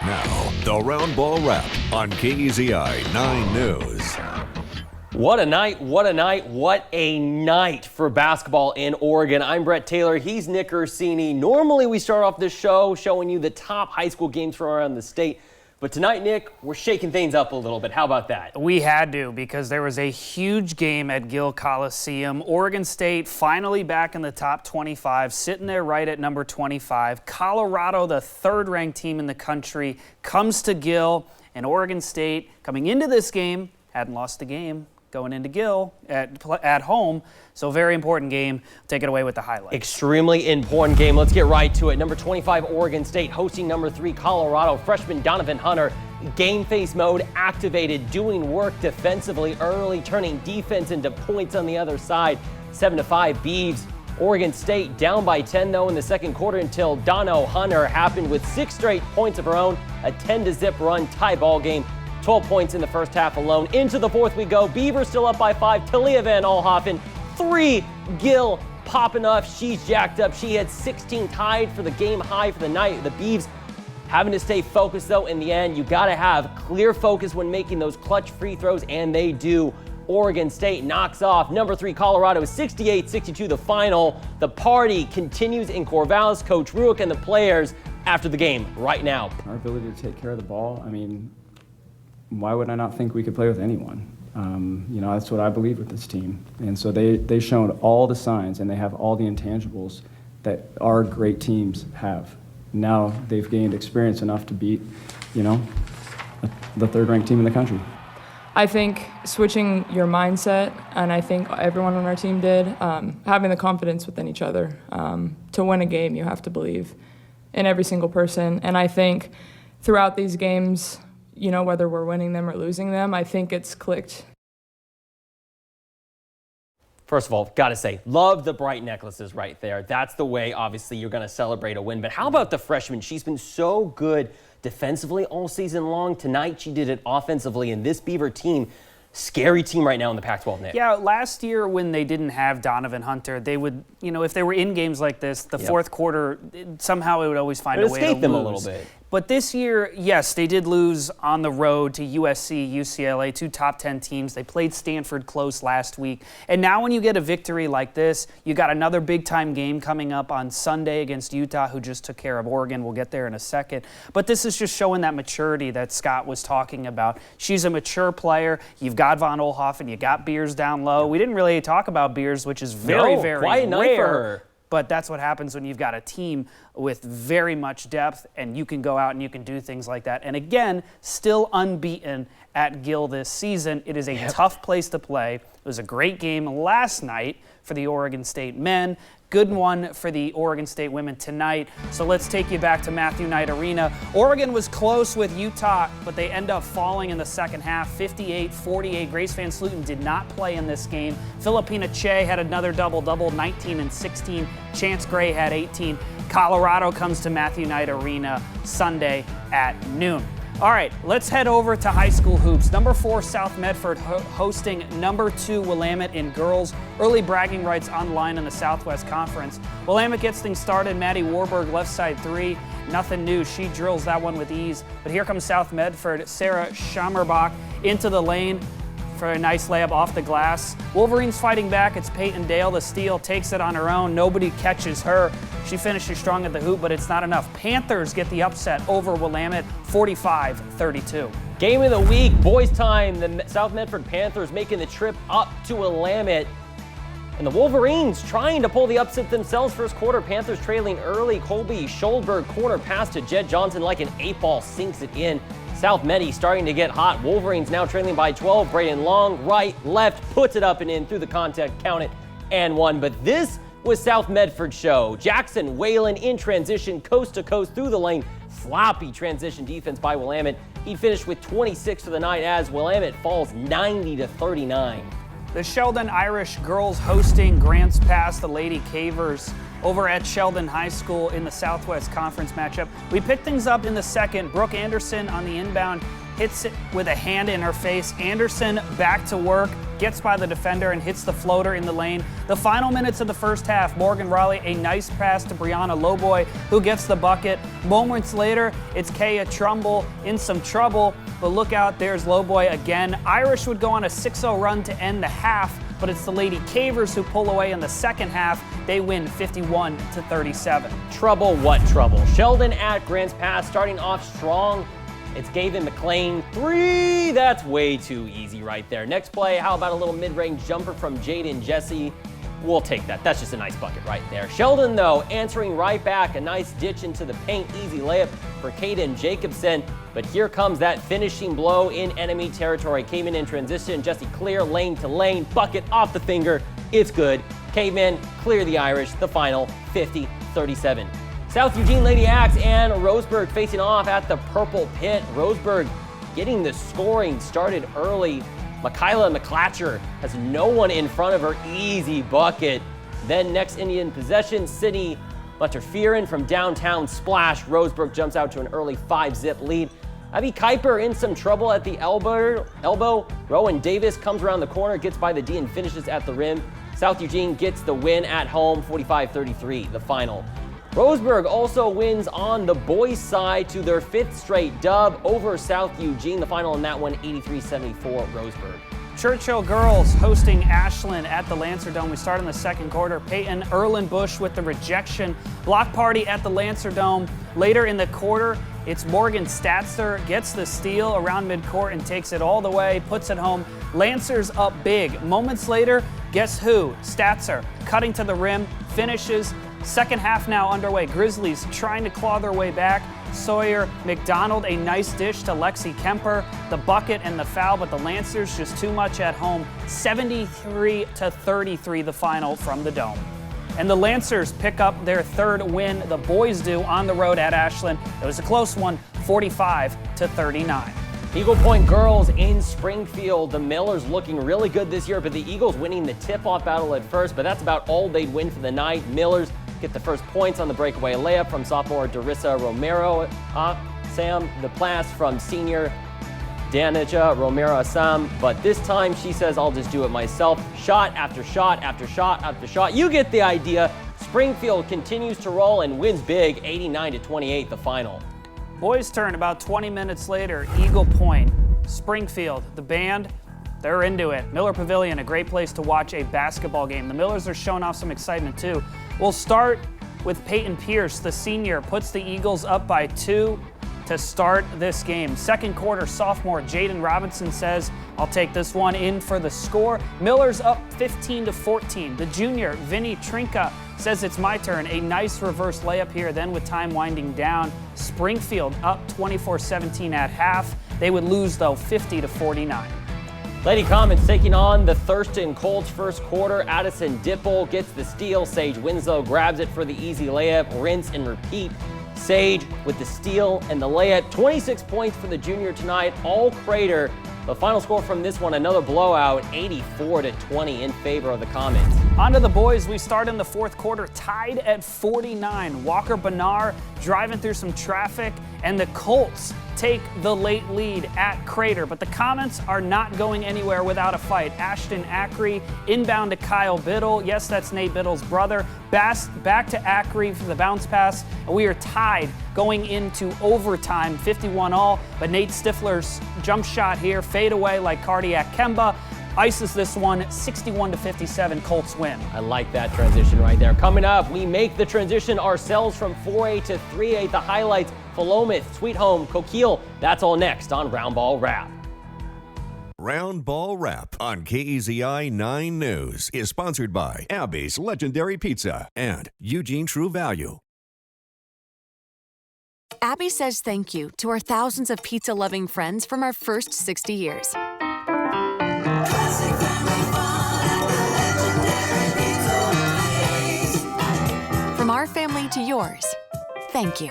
Now, the Roundball Wrap on KEZI 9 News. What a night, what a night, what a night for basketball in Oregon. I'm Brett Taylor, he's Nick Ursini. Normally we start off this show showing you the top high school games from around the state. But tonight, Nick, we're shaking things up a little bit. How about that? We had to, because there was a huge game at Gill Coliseum. Oregon State finally back in the top 25, sitting there right at number 25. Colorado, the third-ranked team in the country, comes to Gill. And Oregon State, coming into this game, hadn't lost the game going into Gill at home. So very important game. Take it away with the highlights. Extremely important game. Let's get right to it. Number 25, Oregon State, hosting number 3, Colorado. Freshman Donovan Hunter, game face mode activated, doing work defensively early, turning defense into points on the other side. 7-5 Beavs. Oregon State down by 10, though, in the second quarter until Dono Hunter happened with 6 straight points of her own. A 10-0 run, tie ball game. 12 points in the first half alone. Into the fourth we go. Beavers still up by 5. Talia Van Alhoffen, 3. Gill popping off. She's jacked up. She had 16 tied for the game high for the night. The Beavs having to stay focused, though, in the end. You got to have clear focus when making those clutch free throws, and they do. Oregon State knocks off number 3 Colorado 68-62 the final. The party continues in Corvallis. Coach Ruick and the players after the game right now. Our ability to take care of the ball, I mean, why would I not think we could play with anyone? That's what I believe with this team. And so they showed all the signs, and they have all the intangibles that our great teams have. Now they've gained experience enough to beat, the third-ranked team in the country. I think switching your mindset, and I think everyone on our team did, having the confidence within each other. To win a game, you have to believe in every single person. And I think throughout these games, whether we're winning them or losing them, I think it's clicked. First of all, got to say, love the bright necklaces right there. That's the way, obviously, you're going to celebrate a win. But how about the freshman? She's been so good defensively all season long. Tonight, she did it offensively. And this Beaver team, scary team right now in the Pac-12, Nick. Yeah, last year when they didn't have Donovan Hunter, they would, if they were in games like this, the fourth quarter, somehow it would always find a way to lose. Them a little bit. But this year, yes, they did lose on the road to USC, UCLA, 2 top 10 teams. They played Stanford close last week. And now when you get a victory like this, you got another big-time game coming up on Sunday against Utah, who just took care of Oregon. We'll get there in a second. But this is just showing that maturity that Scott was talking about. She's a mature player. You've got Von Oelhoffen. You got Beers down low. We didn't really talk about Beers, which is very quiet night for her. But that's what happens when you've got a team with very much depth, and you can go out and you can do things like that. And again, still unbeaten at Gill this season. It is a tough place to play. It was a great game last night for the Oregon State men. Good one for the Oregon State women tonight. So let's take you back to Matthew Knight Arena. Oregon was close with Utah, but they end up falling in the second half, 58-48. Grace Van Sluten did not play in this game. Filipina Che had another double-double, 19 and 16. Chance Gray had 18. Colorado comes to Matthew Knight Arena Sunday at noon. All right, let's head over to high school hoops. Number 4, South Medford hosting number 2, Willamette in girls. Early bragging rights online in the Southwest Conference. Willamette gets things started. Maddie Warburg, left side 3. Nothing new. She drills that one with ease. But here comes South Medford. Sarah Schammerbach into the lane for a nice layup off the glass. Wolverines fighting back. It's Peyton Dale. The steal takes it on her own. Nobody catches her. She finishes strong at the hoop, but it's not enough. Panthers get the upset over Willamette, 45-32. Game of the week, boys time. The South Medford Panthers making the trip up to Willamette. And the Wolverines trying to pull the upset themselves first quarter. Panthers trailing early. Colby Scholdberg corner pass to Jed Johnson like an 8-ball sinks it in. South Medi starting to get hot. Wolverines now trailing by 12. Braden Long, right, left, puts it up and in through the contact, count it, and one. But this was South Medford's show. Jackson Whalen in transition, coast to coast through the lane. Sloppy transition defense by Willamette. He finished with 26 for the night as Willamette falls 90-39. The Sheldon Irish girls hosting Grants Pass, the Lady Cavers, over at Sheldon High School in the Southwest Conference matchup. We picked things up in the second. Brooke Anderson on the inbound hits it with a hand in her face. Anderson back to work, gets by the defender and hits the floater in the lane. The final minutes of the first half, Morgan Raleigh, a nice pass to Brianna Lowboy, who gets the bucket. Moments later, it's Kaya Trumbull in some trouble, but look out, there's Lowboy again. Irish would go on a 6-0 run to end the half, but it's the Lady Cavers who pull away in the second half. They win 51-37. Trouble, what trouble? Sheldon at Grants Pass starting off strong. It's Gavin McLean, 3. That's way too easy right there. Next play, how about a little mid-range jumper from Jaden Jesse? We'll take that. That's just a nice bucket right there. Sheldon, though, answering right back. A nice ditch into the paint. Easy layup for Caden Jacobson. But here comes that finishing blow in enemy territory. Came in transition. Jesse clear, lane to lane. Bucket off the finger. It's good. Cavemen clear the Irish. The final 50-37. South Eugene Lady Axe and Roseburg facing off at the Purple Pit. Roseburg getting the scoring started early. Michaela McClatcher has no one in front of her. Easy bucket. Then next Indian possession, Sydney Butterfearin from downtown splash. Roseburg jumps out to an early 5-zip lead. Abby Kuiper in some trouble at the elbow. Rowan Davis comes around the corner, gets by the D and finishes at the rim. South Eugene gets the win at home, 45-33, the final. Roseburg also wins on the boys' side to their 5th straight dub over South Eugene. The final in that one, 83-74, Roseburg. Churchill girls hosting Ashland at the Lancer Dome. We start in the second quarter. Peyton Erlenbush with the rejection. Block party at the Lancer Dome. Later in the quarter, it's Morgan Statzer, gets the steal around midcourt and takes it all the way, puts it home. Lancers up big. Moments later, guess who? Statzer cutting to the rim, finishes. Second half now underway. Grizzlies trying to claw their way back. Sawyer McDonald, a nice dish to Lexi Kemper. The bucket and the foul, but the Lancers just too much at home. 73-33 the final from the Dome. And the Lancers pick up their 3rd win. The boys do on the road at Ashland. It was a close one, 45-39. Eagle Point girls in Springfield. The Millers looking really good this year, but the Eagles winning the tip-off battle at first, but that's about all they'd win for the night. Millers get the first points on the breakaway layup from sophomore Darissa Romero. Sam the pass from senior Danica Romero Assam, but this time she says, I'll just do it myself. Shot after shot after shot after shot. You get the idea. Springfield continues to roll and wins big, 89-28 the final. Boys' turn about 20 minutes later. Eagle Point, Springfield, the band, they're into it. Miller Pavilion, a great place to watch a basketball game. The Millers are showing off some excitement too. We'll start with Peyton Pierce, the senior, puts the Eagles up by 2 to start this game. Second quarter, sophomore Jaden Robinson says, I'll take this one in for the score. Miller's up 15-14. The junior, Vinny Trinka, says it's my turn. A nice reverse layup here. Then with time winding down, Springfield up 24-17 at half. They would lose though 50-49. Lady Comets taking on the Thurston Colts first quarter. Addison Dipple gets the steal. Sage Winslow grabs it for the easy layup. Rinse and repeat. Sage with the steal and the layup. 26 points for the junior tonight. All Crater. The final score from this one, another blowout, 84-20 in favor of the Comets. On to the boys. We start in the fourth quarter, tied at 49. Walker Bernard driving through some traffic, and the Colts take the late lead at Crater. But the Comets are not going anywhere without a fight. Ashton Ackrey inbound to Kyle Biddle. Yes, that's Nate Biddle's brother. Back to Ackrey for the bounce pass. And we are tied going into overtime, 51 all. But Nate Stifler's jump shot here, fade away like cardiac Kemba. Ices this one, 61-57, Colts win. I like that transition right there. Coming up, we make the transition ourselves from 4A to 3A. The highlights, Philomath, Sweet Home, Coquille. That's all next on Roundball Wrap. Roundball Wrap on KEZI 9 News is sponsored by Abby's Legendary Pizza and Eugene True Value. Abby says thank you to our thousands of pizza-loving friends from our first 60 years. From our family to yours, thank you.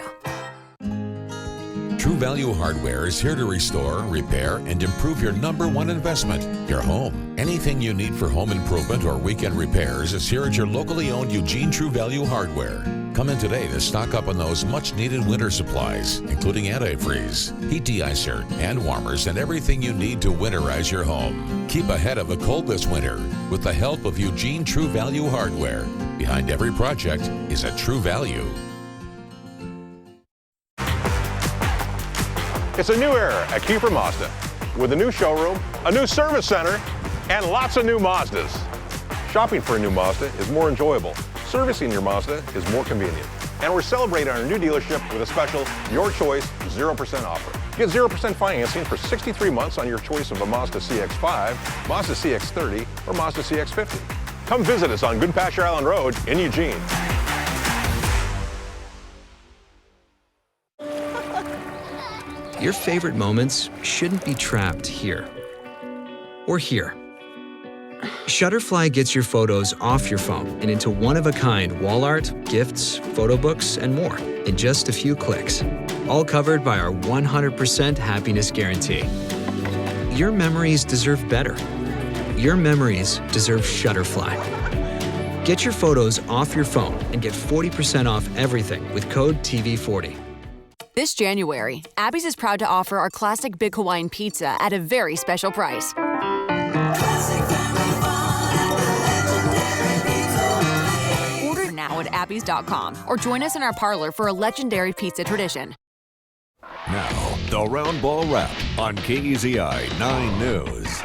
True Value Hardware is here to restore, repair, and improve your #1 investment, your home. Anything you need for home improvement or weekend repairs is here at your locally owned Eugene True Value Hardware. Come in today to stock up on those much-needed winter supplies, including antifreeze, heat de-icer, hand warmers, and everything you need to winterize your home. Keep ahead of the cold this winter with the help of Eugene True Value Hardware. Behind every project is a true value. It's a new era at Kiefer Mazda with a new showroom, a new service center, and lots of new Mazdas. Shopping for a new Mazda is more enjoyable. Servicing your Mazda is more convenient. And we're celebrating our new dealership with a special Your Choice 0% offer. Get 0% financing for 63 months on your choice of a Mazda CX-5, Mazda CX-30, or Mazda CX-50. Come visit us on Goodpasture Island Road in Eugene. Your favorite moments shouldn't be trapped here or here. Shutterfly gets your photos off your phone and into one-of-a-kind wall art, gifts, photo books, and more in just a few clicks. All covered by our 100% happiness guarantee. Your memories deserve better. Your memories deserve Shutterfly. Get your photos off your phone and get 40% off everything with code TV40. This January, Abby's is proud to offer our classic Big Hawaiian Pizza at a very special price. Order now at Abby's.com or join us in our parlor for a legendary pizza tradition. Now, the Roundball Wrap on KEZI 9 News.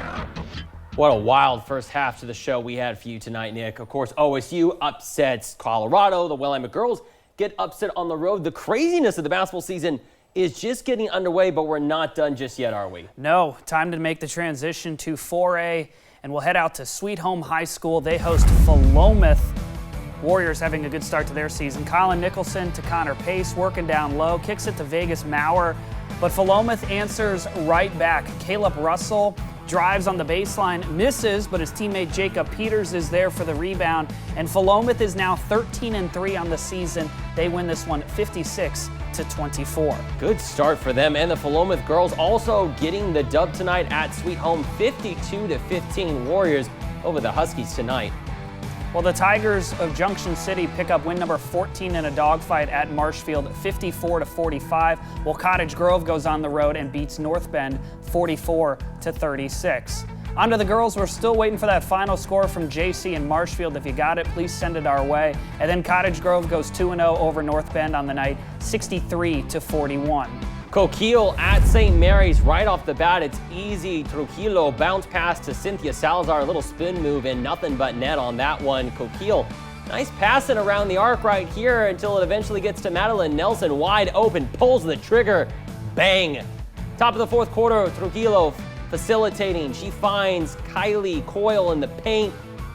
What a wild first half to the show we had for you tonight, Nick. Of course, OSU upsets Colorado. The Willamette girls get upset on the road. The craziness of the basketball season is just getting underway, but we're not done just yet, are we? No, time to make the transition to 4A, and we'll head out to Sweet Home High School. They host Philomath. Warriors having a good start to their season. Colin Nicholson to Connor Pace, working down low, kicks it to Vegas Maurer, but Philomath answers right back. Caleb Russell drives on the baseline, misses, but his teammate Jacob Peters is there for the rebound, and Philomath is now 13-3 on the season. They win this one 56-24. Good start for them, and the Philomath girls also getting the dub tonight at Sweet Home, 52-15 Warriors over the Huskies tonight. Well, the Tigers of Junction City pick up win number 14 in a dogfight at Marshfield, 54-45, while Cottage Grove goes on the road and beats North Bend 44-36. On to the girls, we're still waiting for that final score from JC and Marshfield. If you got it, please send it our way. And then Cottage Grove goes 2-0 over North Bend on the night, 63-41. Coquille at St. Mary's right off the bat. It's easy. Trujillo bounce pass to Cynthia Salazar. A little spin move and nothing but net on that one. Coquille, nice passing around the arc right here until it eventually gets to Madeline Nelson. Wide open, pulls the trigger. Bang. Top of the fourth quarter, Trujillo facilitating. She finds Kylie Coyle in the paint.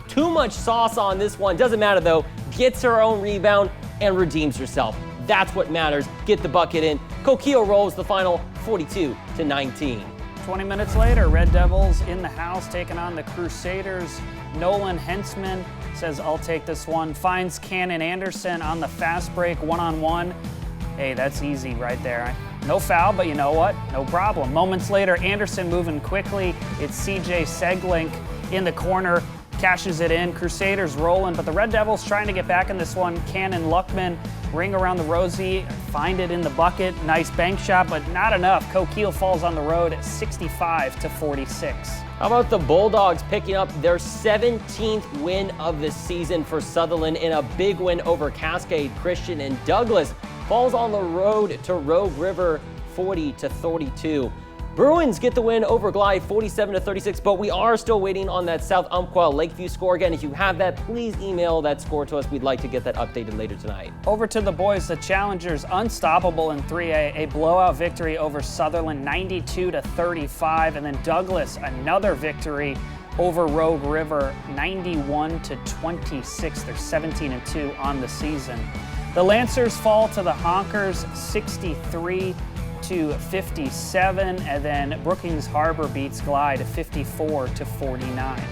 Too much sauce on this one. Doesn't matter though. Gets her own rebound and redeems herself. That's what matters. Get the bucket in. Coquille rolls the final 42-19. 20 minutes later, Red Devils in the house taking on the Crusaders. Nolan Hensman says, I'll take this one. Finds Cannon Anderson on the fast break, one-on-one. Hey, that's easy right there. No foul, but you know what? No problem. Moments later, Anderson moving quickly. It's CJ Seglink in the corner. Cashes it in. Crusaders rolling, but the Red Devils trying to get back in this one. Cannon Luckman, ring around the rosy, find it in the bucket. Nice bank shot, but not enough. Coquille falls on the road at 65-46. How about the Bulldogs picking up their 17th win of the season for Sutherland in a big win over Cascade Christian, and Douglas falls on the road to Rogue River 40-32. Bruins get the win over Glide 47-36, but we are still waiting on that South Umpqua Lakeview score. Again, if you have that, please email that score to us. We'd like to get that updated later tonight. Over to the boys, the Challengers unstoppable in 3A, a blowout victory over Sutherland 92-35, and then Douglas another victory over Rogue River 91-26. They're 17-2 on the season. The Lancers fall to the Honkers 63-57, and then Brookings Harbor beats Glide 54-49.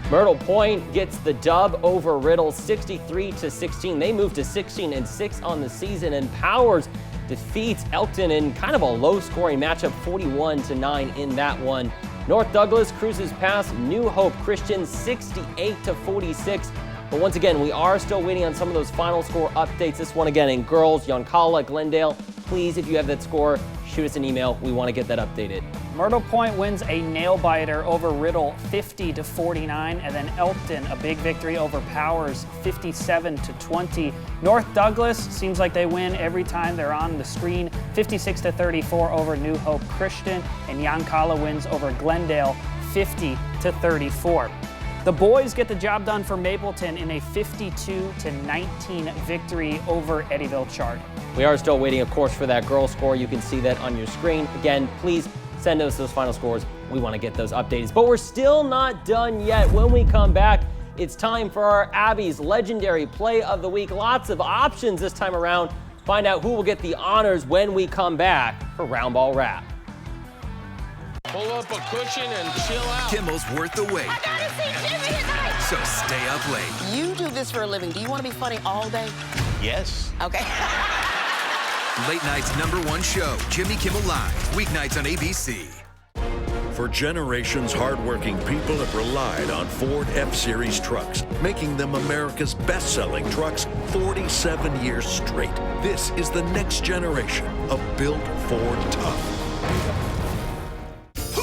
Myrtle Point gets the dub over Riddle 63-16. They move to 16-6 on the season, and Powers defeats Elkton in kind of a low-scoring matchup, 41-9 in that one. North Douglas cruises past New Hope Christian 68-46. But once again, we are still waiting on some of those final score updates. This one again in girls, Yoncalla, Glendale. Please, if you have that score, shoot us an email. We want to get that updated. Myrtle Point wins a nail-biter over Riddle 50-49, and then Elkton, a big victory over Powers 57-20. North Douglas seems like they win every time they're on the screen, 56-34 over New Hope Christian, and Yoncalla wins over Glendale 50-34. The boys get the job done for Mapleton in a 52-19 victory over Eddyville Chart. We are still waiting, of course, for that girls score. You can see that on your screen. Again, please send us those final scores. We want to get those updates. But we're still not done yet. When we come back, it's time for our Abby's Legendary Play of the Week. Lots of options this time around. Find out who will get the honors when we come back for Roundball Wrap. Pull up a cushion and chill out. Kimmel's worth the wait. I gotta see Jimmy tonight. So stay up late. You do this for a living. Do you want to be funny all day? Yes. Okay. Late night's #1 show, Jimmy Kimmel Live, weeknights on ABC. For generations, hardworking people have relied on Ford F-Series trucks, making them America's best-selling trucks 47 years straight. This is the next generation of built Ford tough.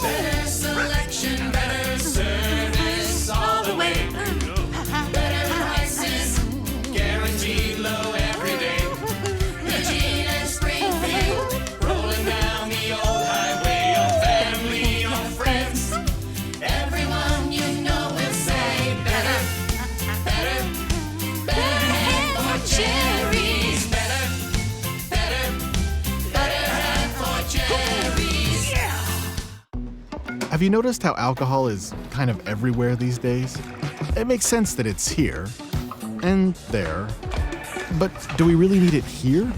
Better selection, better service all the way. Better prices, guaranteed low every day. Eugene and Springfield, rolling down the old highway. Your family, your friends, everyone you know will say better, better, better hand for cherries. Better, better, better hand for cherries. Yeah. Have you noticed how alcohol is kind of everywhere these days? It makes sense that it's here and there, but do we really need it here?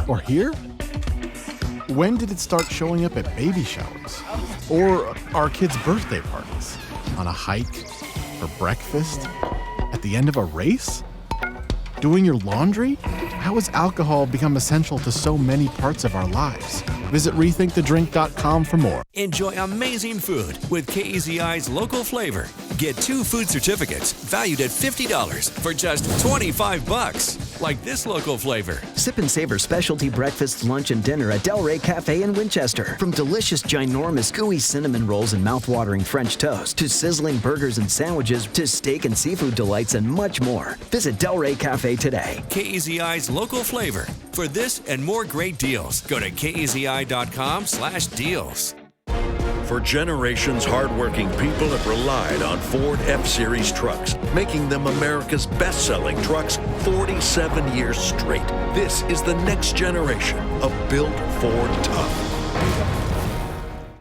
Or here? When did it start showing up at baby showers? Or our kids' birthday parties? On a hike? For breakfast? At the end of a race? Doing your laundry? How has alcohol become essential to so many parts of our lives? Visit rethinkthedrink.com for more. Enjoy amazing food with KEZI's local flavor. Get 2 food certificates valued at $50 for just $25. Like this local flavor. Sip and savor specialty breakfast, lunch, and dinner at Delray Cafe in Winchester. From delicious, ginormous, gooey cinnamon rolls and mouth-watering French toast, to sizzling burgers and sandwiches, to steak and seafood delights, and much more. Visit Delray Cafe today. KEZI's local flavor. For this and more great deals, go to KEZI.com/deals. For generations, hardworking people have relied on Ford F-Series trucks, making them America's best-selling trucks 47 years straight. This is the next generation of built Ford tough.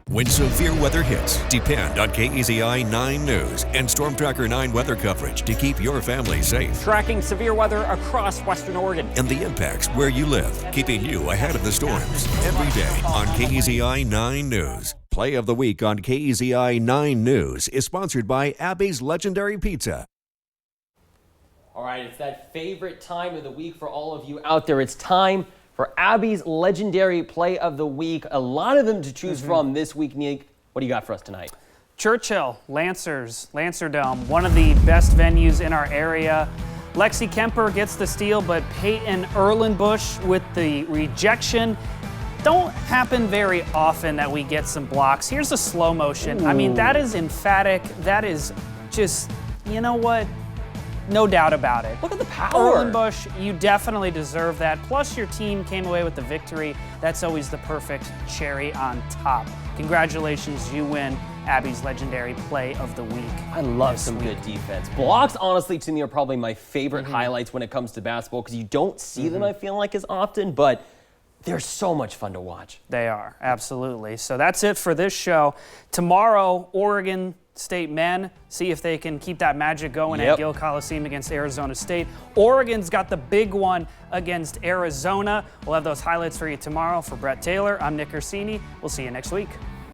When severe weather hits, depend on KEZI 9 News and Storm Tracker 9 weather coverage to keep your family safe. Tracking severe weather across Western Oregon. And the impacts where you live, keeping you ahead of the storms. Every day on KEZI 9 News. Play of the Week on KEZI 9 News is sponsored by Abby's Legendary Pizza. All right, it's that favorite time of the week for all of you out there. It's time for Abby's Legendary Play of the Week. A lot of them to choose from this week, Nick. What do you got for us tonight? Churchill, Lancerdome, one of the best venues in our area. Lexi Kemper gets the steal, but Peyton Erlenbush with the rejection. Don't happen very often that we get some blocks. Here's a slow motion. I mean, that is emphatic. That is just, you know what? No doubt about it. Look at the power. Erlenbush, you definitely deserve that. Plus, your team came away with the victory. That's always the perfect cherry on top. Congratulations, you win Abby's Legendary Play of the Week. I love some good defense. Blocks, honestly, to me are probably my favorite highlights when it comes to basketball because you don't see them, I feel like, as often, but they're so much fun to watch. They are, absolutely. So that's it for this show. Tomorrow, Oregon State men, see if they can keep that magic going at Gill Coliseum against Arizona State. Oregon's got the big one against Arizona. We'll have those highlights for you tomorrow. For Brett Taylor, I'm Nick Orsini. We'll see you next week.